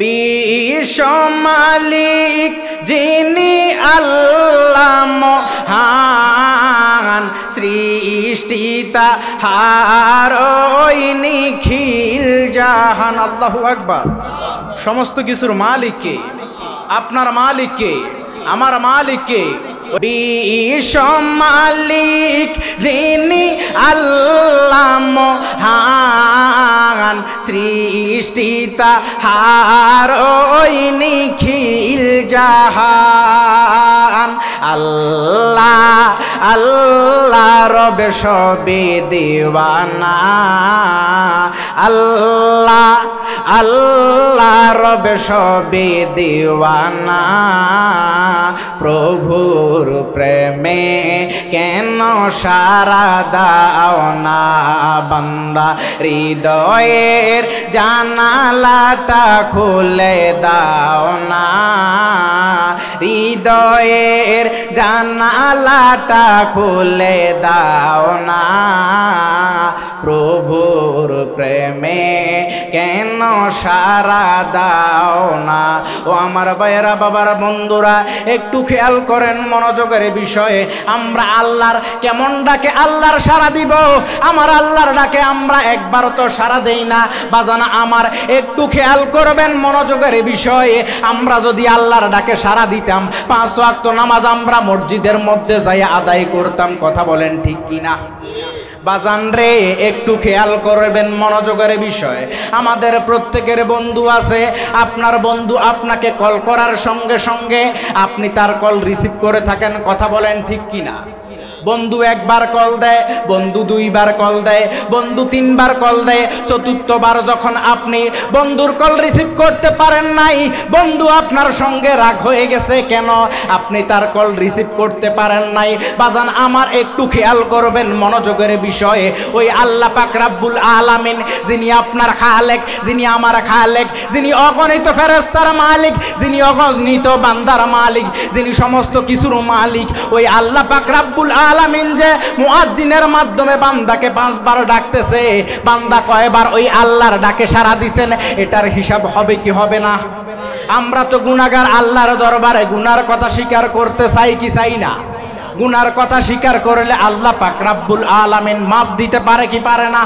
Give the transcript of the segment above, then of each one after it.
বিশ্ব মালিক যিনি আল্লাহ মহান, সৃষ্টিতা হার ওই নিখিল জাহান। আল্লাহু আকবার। সমস্ত কিছুর মালিক কে? আপনার মালিক কে? আমার মালিক কে? বিশ্ব মালিক যিনি আল্লাহ মহান, সৃষ্টিতা হার ওই নিখিল জাহান। আল্লাহ আল্লাহ রবে সবে দেওয়ানা, আল্লাহ আল্লাহ রবে সবে দেওয়ানা। প্রভুর প্রেমে কেন সারা দাও না বান্দা, হৃদয়ের জানালাটা খুলে দাও না, হৃদয়ের জানালাটা খুলে দাও না। প্রভুর প্রেমে কেন সারা দাও না। ও আমার ভাইয়েরা, বাবারা, বন্ধুরা, একটু খেয়াল করেন মনোযোগের বিষয়ে। আমরা আল্লাহর কেমন ডাকে আল্লাহর সারা দিব? আমার আল্লাহর ডাকে আমরা একবার তো সারা দেই না বাজানা আমার। একটু খেয়াল করবেন মনোযোগের বিষয়ে। আমরা যদি আল্লাহর ডাকে সারা দিতাম, 5 ওয়াক্ত নামাজ আমরা মসজিদের মধ্যে যাই আদায় করতাম। কথা বলেন ঠিক কিনা? বাজান রে, একটু খেয়াল করবেন মনোযোগের বিষয়। আমাদের প্রত্যেকের বন্ধু আছে। আপনার বন্ধু আপনাকে কল করার সঙ্গে সঙ্গে আপনি তার কল রিসিভ করে থাকেন। কথা বলেন ঠিক কিনা? বন্ধু একবার কল দেয়, বন্ধু 2 বার কল দেয়, বন্ধু 3 বার কল দেয়। চতুর্থবার যখন আপনি বন্ধুর কল রিসিভ করতে পারেন নাই, বন্ধু আপনার সঙ্গে রাগ হয়ে গেছে। কেন? আপনি তার কল রিসিভ করতে পারেন নাই। বাজান আমার, একটু খেয়াল করবেন মনোযোগের বিষয়ে। ওই আল্লাহ পাক রব্বুল আলামিন যিনি আপনার খালেক, যিনি আমার খালেক, যিনি অগণিত ফেরেশতার মালিক, যিনি অগণিত বান্দার মালিক, যিনি সমস্ত কিছুর মালিক, ওই আল্লাহ পাক রব্বুল আলামিন যে মুয়াজ্জিনের মাধ্যমে বান্দাকে 5 বার ডাকতেছে, বান্দা কয়বার ওই আল্লাহর ডাকে সাড়া দিছেন, এটার হিসাব হবে কি হবে না? আমরা তো গুনাহগার, আল্লাহর দরবারে গুনার কথা স্বীকার করতে চাই কি চাই না? গুনার কথা স্বীকার করলে আল্লাহ পাক রব্বুল আলামিন মাফ দিতে পারে কি পারে না?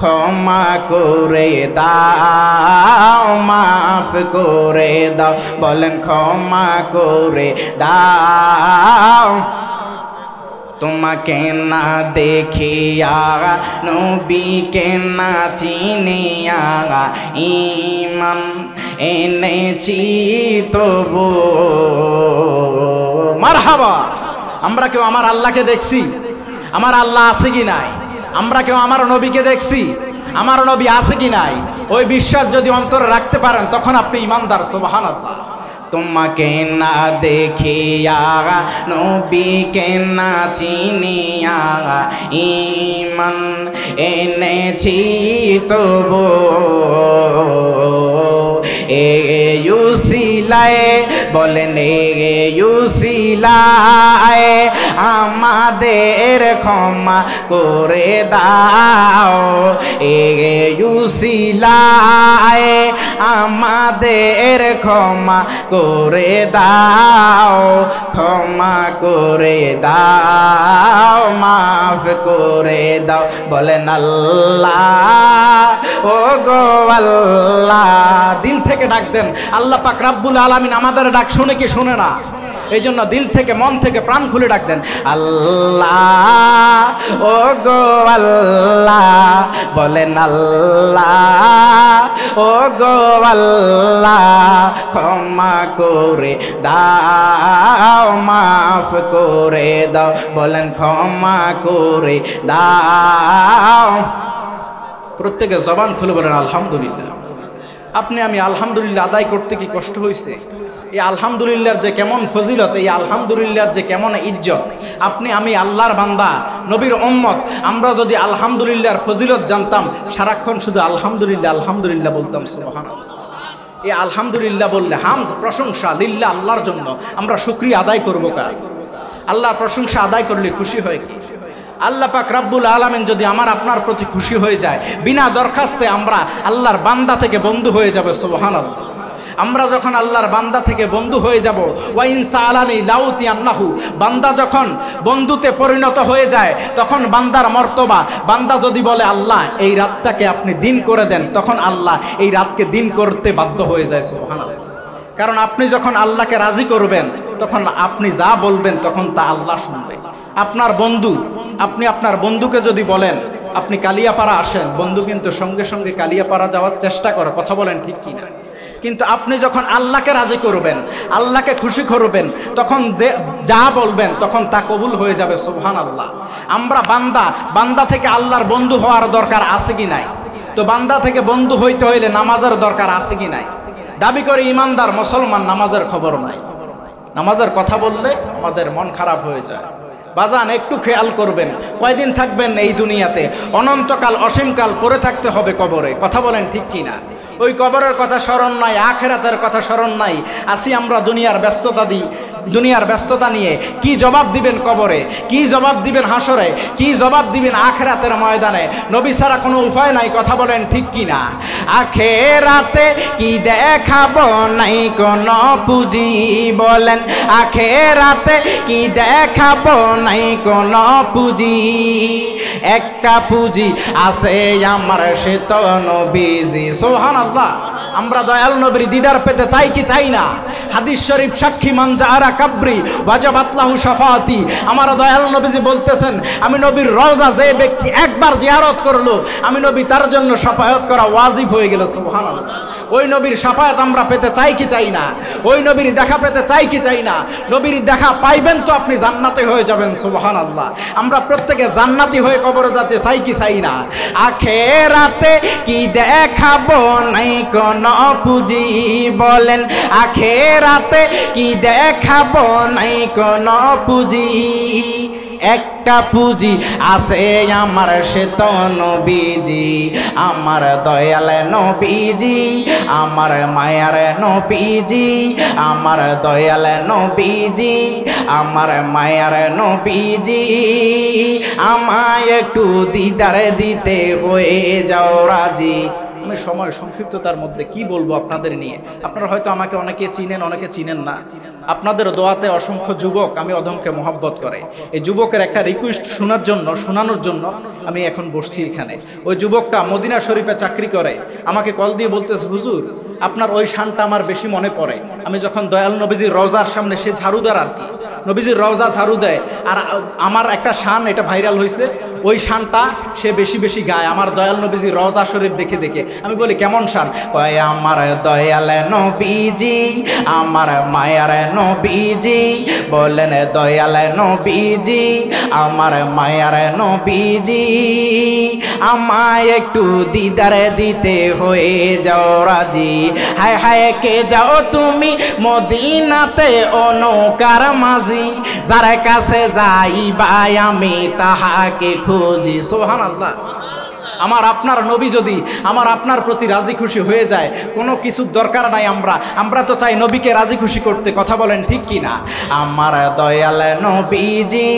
ক্ষমা করে দাও, মাফ করে দাও, বলেন ক্ষমা করে দাও। তোমাকে না দেখিয়া, নবীকে না চিনিয়া, ঈমান এনেছি তবু। মারহাবা। আমরা কেউ আমার আল্লাহকে দেখছি? আমার আল্লাহ আছে কি নাই? আমরা কেউ আমার নবীকে দেখছি? আমার নবী আছে কি নাই? ওই বিশ্বাস যদি অন্তরে রাখতে পারেন, তখন আপনি ঈমানদার। সুবহানাল্লাহ। তোমাকে না দেখিয়া, নবীকে না চিনিয়া, ঈমান এনেছি তবু। ইউসিলায় বলেন, ইউসিলায় আমাদের ক্ষমা করে দাও, ইউসিলায় আমাদের ক্ষমা করে দাও, ক্ষমা করে দাও, মাফ করে দাও। বলেন আল্লাহ, ও গো আল্লাহ। দিল থেকে ডাক দেন। আল্লাহ পাক রব্বুল আলামিন আমাদের ডাক শুনে কি শুনে না? এই জন্য দিল থেকে, মন থেকে, প্রাণ খুলে ডাক দেন, আল্লাহ, ও গো আল্লাহ। বলেন আল্লাহ, ও গো আল্লাহ, ক্ষমা করে দাও, মাফ করে দাও। বলেন ক্ষমা করে দাও। প্রত্যেকে জবান খুলে বলেন আলহামদুলিল্লাহ। আপনি আমি আলহামদুলিল্লাহ আদায় করতে কি কষ্ট হয়েছে? এই আলহামদুলিল্লাহর যে কেমন ফজিলত, এই আলহামদুলিল্লাহর যে কেমন ইজ্জত। আপনি আমি আল্লাহর বান্দা, নবীর উম্মত। আমরা যদি আলহামদুলিল্লাহর ফজিলত জানতাম, সারাক্ষণ শুধু আলহামদুলিল্লাহ আলহামদুলিল্লাহ বলতাম। সুবহানাল্লাহ। এই আলহামদুলিল্লাহ বললে, হামদ প্রশংসা লিল্লাহ, আল্লাহর জন্য। আমরা শুকরিয়া আদায় করব কার? আল্লাহর প্রশংসা আদায় করলে খুশি হয় কি? আল্লাহ পাক রব্বুল আলামিন যদি আমার আপনার প্রতি খুশি হয়ে যায়, বিনা দরখাস্তে আমরা আল্লাহর বান্দা থেকে বন্ধু হয়ে যাবে। সুবহানাল্লাহ। আমরা যখন আল্লাহর বান্দা থেকে বন্ধু হয়ে যাব, ওয়া ইনসা আলানি লাউতি আন্নাহু, বান্দা যখন বন্ধুতে পরিণত হয়ে যায় তখন বান্দার মর্তবা, বান্দা যদি বলে আল্লাহ এই রাতটাকে আপনি দিন করে দেন, তখন আল্লাহ এই রাতকে দিন করতে বাধ্য হয়ে যায়। সুবহানাল্লাহ। কারণ আপনি যখন আল্লাহকে রাজি করবেন তখন আপনি যা বলবেন তখন তা আল্লাহ শুনবে। আপনার বন্ধু, আপনি আপনার বন্ধুকে যদি বলেন আপনি কালিয়াপাড়া আসেন, বন্ধু কিন্তু সঙ্গে সঙ্গে কালিয়াপাড়া যাওয়ার চেষ্টা করে, কথা বলেন ঠিক কিনা? কিন্তু আপনি যখন আল্লাহকে রাজি করবেন, আল্লাহকে খুশি করবেন, তখন যে যা বলবেন তখন তা কবুল হয়ে যাবে। সুবহানাল্লাহ। আমরা বান্দা থেকে আল্লাহর বন্ধু হওয়ার দরকার আছে কি নাই? তো বান্দা থেকে বন্ধু হইতে হইলে নামাজের দরকার আছে কি নাই? দাবি করে ইমানদার মুসলমান, নামাজের খবর নাই। নামাজের কথা বললে আমাদের মন খারাপ হয়ে যায়। বাজান একটু খেয়াল করবেন, কয়দিন থাকবেন এই দুনিয়াতে? অনন্তকাল, অসীমকাল পড়ে থাকতে হবে কবরে, কথা বলেন ঠিক কিনা? ওই কবরের কথা স্মরণ নাই, আখেরাতের কথা স্মরণ নাই। আসি আমরা দুনিয়ার ব্যস্ততা নিয়ে। কি জবাব দিবেন কবরে? কি জবাব দিবেন হাসরে? কি জবাব দিবেন আখেরাতের ময়দানে? নবী ছাড়া কোনো উপায় নাই, কথা বলেন ঠিক কিনা? আখেরাতে কি দেখাবো নাই কোনো পুঁজি, বলেন আখেরাতে কি দেখাবো নাই কোনো পুঁজি। একটা পুঁজি আছে আমার, সে তো নবীজি। সুবহানাল্লাহ। আমরা দয়াল নবীর দিদার পেতে চাই কি চাই না? হাদিস শরীফ সাক্ষী, মান জাআরা কাবরি ওয়াজাবাত লাহু শাফাআতি। আমার দয়াল নবীজি বলতেছেন, আমি নবীর রওজা যে ব্যক্তি একবার জিয়ারত করলো, আমি নবী তার জন্য শাফায়াত করা ওয়াজিব হয়ে গেল। সুবহানাল্লাহ। ওই নবীর শাফায়াত আমরা পেতে চাই কি চাই না? ওই নবীর দেখা পেতে চাই কি চাই না? নবীর দেখা পাইবেন তো আপনি জান্নাতে হয়ে যাবেন। সুবহানাল্লাহ। আমরা প্রত্যেকে জান্নাতি হয়ে কবরে যেতে চাই কি চাই না? আখেরাতে কি দেখাবো নাই কোনো পুঁজি, বলেন আখেরাতে কি দেখাবো নাই কোনো পুঁজি। একটা পুঁজি আছে আমার, সে তো নবীজি। আমার দয়াল নবীজি, আমার মায়ার নবীজি, আমার দয়াল নবীজি, আমার মায়ার নবীজি। আমায় একটু দিদার দিতে হয়ে যাও রাজি। আমি সময় সংক্ষিপ্ততার মধ্যে কি বলবো আপনাদের নিয়ে? আপনারা হয়তো আমাকে অনেকে চিনেন, অনেকে চিনেন না। আপনাদের দোয়াতে অসংখ্য যুবক আমি অধমকে মহব্বত করে। এই যুবকের একটা রিকোয়েস্ট শোনানোর জন্য আমি এখন বসছি এখানে। ওই যুবকটা মদিনা শরীফে চাকরি করে, আমাকে কল দিয়ে বলতেছে, হুজুর আপনার ওই শানটা আমার বেশি মনে পড়ে। আমি যখন দয়াল নবীজির রওজার সামনে, সে ঝাড়ুদার আর কি, নবীজির রওজা ঝাড়ু দেয়, আর আমার একটা শান এটা ভাইরাল হয়েছে, ওই শানটা সে বেশি বেশি গায় আমার দয়াল নবীজির রওজা শরীফ দেখে দেখে। আমি বলি কেমন শান? কয় আমার দয়াল নবীজি, আমার মায়ার নবীজি, বলেন দয়াল নবীজি, আমার মায়ার নবীজি। আমায় একটু দিদার দিতে হয়ে যাও রাজি। হায় হায় কে যাও তুমি মদিনাতে ও নৌকার মাঝি, যার কাছে যাইবাই আমি তাহাকে খুঁজি। সুবহানাল্লাহ। আমার আপনার নবী যদি আমার আপনার প্রতি রাজি খুশি হয়ে যায়, কোনো কিছুর দরকার নাই। আমরা তো চাই নবীকে রাজি খুশি করতে, কথা বলেন ঠিক কি না? আমার দয়াল নবীজি,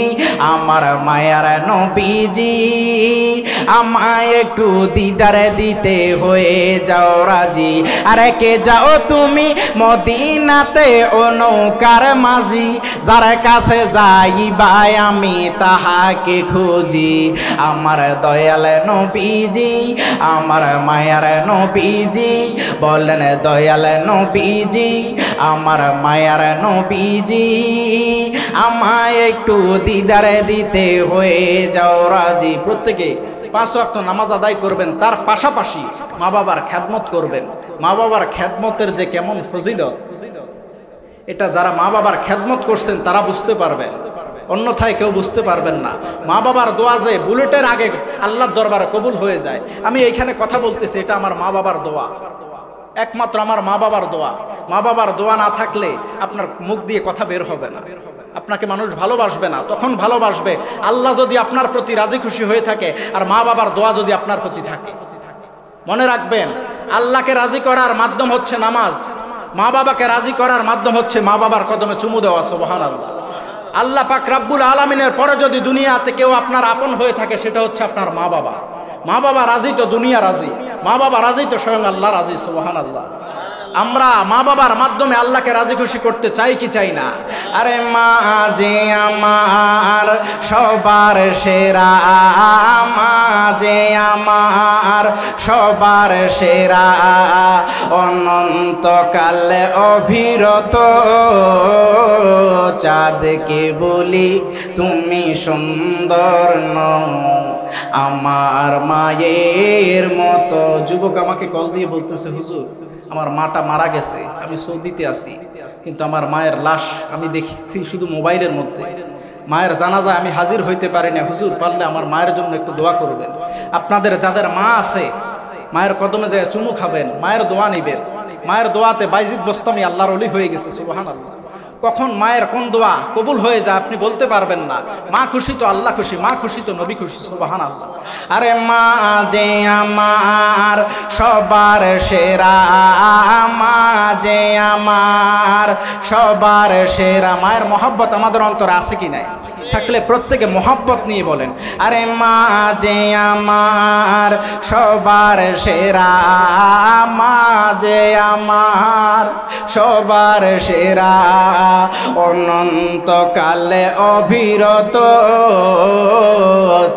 আমার মায়ার নবীজি, আমায় একটু দিদার দিতে হয়ে যাও রাজি। আরে কে যাও তুমি মদিনাতে ও নৌকার মাঝি, যার কাছে যাইবাই আমি তাহাকে খুঁজি। আমার দয়াল নবী, আমার মায়ার নবীজি, বলেন দয়াল নবীজি, আমার মায়ার নবীজি। আমায় একটু দিদার দিতে হয়ে যাও রাজি। প্রত্যেকে 5 ওয়াক্ত নামাজ আদায় করবেন, তার পাশাপাশি মা বাবার খেদমত করবেন। মা বাবার খেদমতের যে কেমন ফজিলত, এটা যারা মা বাবার খেদমত করছেন তারা বুঝতে পারবেন, অন্যথায় কেউ বুঝতে পারবেন না। মা বাবার দোয়া যে বুলেটের আগে আল্লাহর দরবারে কবুল হয়ে যায়। আমি এইখানে কথা বলতেছি, এটা আমার মা বাবার দোয়া, একমাত্র আমার মা বাবার দোয়া। মা বাবার দোয়া না থাকলে আপনার মুখ দিয়ে কথা বের হবে না, আপনাকে মানুষ ভালোবাসবে না। তখন ভালোবাসবে আল্লাহ যদি আপনার প্রতি রাজি খুশি হয়ে থাকে, আর মা বাবার দোয়া যদি আপনার প্রতি থাকে। মনে রাখবেন, আল্লাহকে রাজি করার মাধ্যম হচ্ছে নামাজ, মা বাবাকে রাজি করার মাধ্যম হচ্ছে মা বাবার কদমে চুমু দেওয়া। সুবহানাল্লাহ। আল্লাহ পাক রব্বুল আলামিনের পরে যদি দুনিয়াতে কেউ আপনার আপন হয়ে থাকে, সেটা হচ্ছে আপনার মা বাবা। মা বাবা রাজি তো দুনিয়া রাজি, মা বাবা রাজি তো স্বয়ং আল্লাহ রাজি। সুবহানাল্লাহ। আমরা মা বাবার মাধ্যমে আল্লাহকে রাজি খুশি করতে চাই কি চাই না? আরে মা যে আমার সবার সেরা, মা যে আমার সবার সেরা, অনন্তকালে অবিরত চাঁদকে বলি তুমি সুন্দর নও আমার মায়ের মতো। যুবক আমাকে কল দিয়ে বলতেছে, হুজুর আমার মাটা মারা গেছে, আমি সৌদিতে আছি, কিন্তু আমার মায়ের লাশ আমি দেখেছি শুধু মোবাইলের মধ্যে। মায়ের জানাজা আমি হাজির হইতে পারি না, হুজুর পারলে আমার মায়ের জন্য একটু দোয়া করবেন। আপনাদের যাদের মা আছে মায়ের কদমে যায় চুমু খাবেন, মায়ের দোয়া নিবেন। মায়ের দোয়াতে বাইজিদ বোস্তামি আল্লাহর ওলি হয়ে গেছে, সুবহানাল্লাহ। কখন মায়ের কোন দোয়া কবুল হয়ে যায় আপনি বলতে পারবেন না। মা খুশি তো আল্লাহ খুশি, মা খুশি তো নবী খুশি, সুবহানাল্লাহ। আরে মা যে আমার সবার সেরা, মা যে আমার সবার সেরা। মায়ের মহব্বত আমাদের অন্তরে আছে কি নাই? থাকলে প্রত্যেকে মহব্বত নিয়ে বলেন, আরে মা যে আমার সবার সেরা, মা যে আমার সবার সেরা, অনন্তকালে অবিরত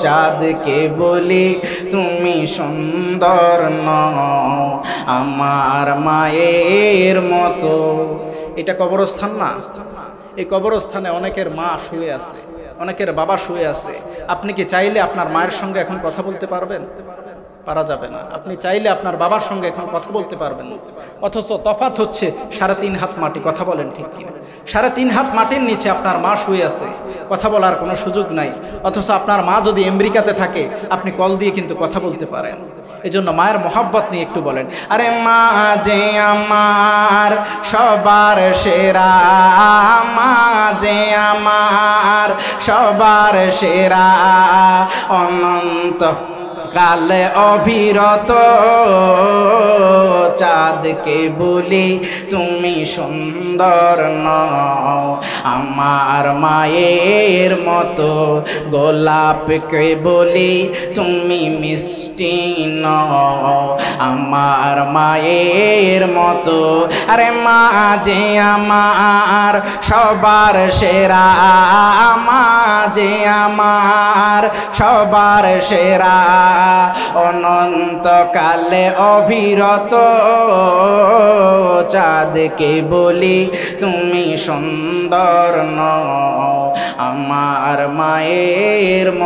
চাঁদকে বলি তুমি সুন্দর নও আমার মায়ের মতো। এটা কবরস্থান না? এই কবরস্থানে অনেকের মা শুয়ে আছে, অনেকের বাবা শুয়ে আছে। আপনি কি চাইলে আপনার মায়ের সঙ্গে এখন কথা বলতে পারবেন? পারা যাবে না। আপনি চাইলে আপনার বাবার সঙ্গে এখন কথা বলতে পারবেন না। অথচ তফাৎ হচ্ছে 3.5 হাত মাটি। কথা বলেন ঠিক কিনা? 3.5 হাত মাটির নিচে আপনার মা শুয়ে আছে, কথা বলার কোনো সুযোগ নাই। অথচ আপনার মা যদি আমেরিকাতে থাকে আপনি কল দিয়ে কিন্তু কথা বলতে পারেন। এই জন্য মায়ের মহব্বত নিয়ে একটু বলেন, আরে মা যে আমার সবার সেরা, মা যে আমার সবার সেরা, অনন্ত কালে অবিরত চাঁদকে বলি তুমি সুন্দর নও আমার মায়ের মতো, গোলাপকে বলি তুমি মিষ্টি নও আমার মায়ের মতো। আরে মা যে আমার সবার সেরা, মা যে আমার সবার সেরা, অনন্তকালে অবিরত চাঁদকে বলি তুমি সুন্দর নও আমার মায়ের মতো।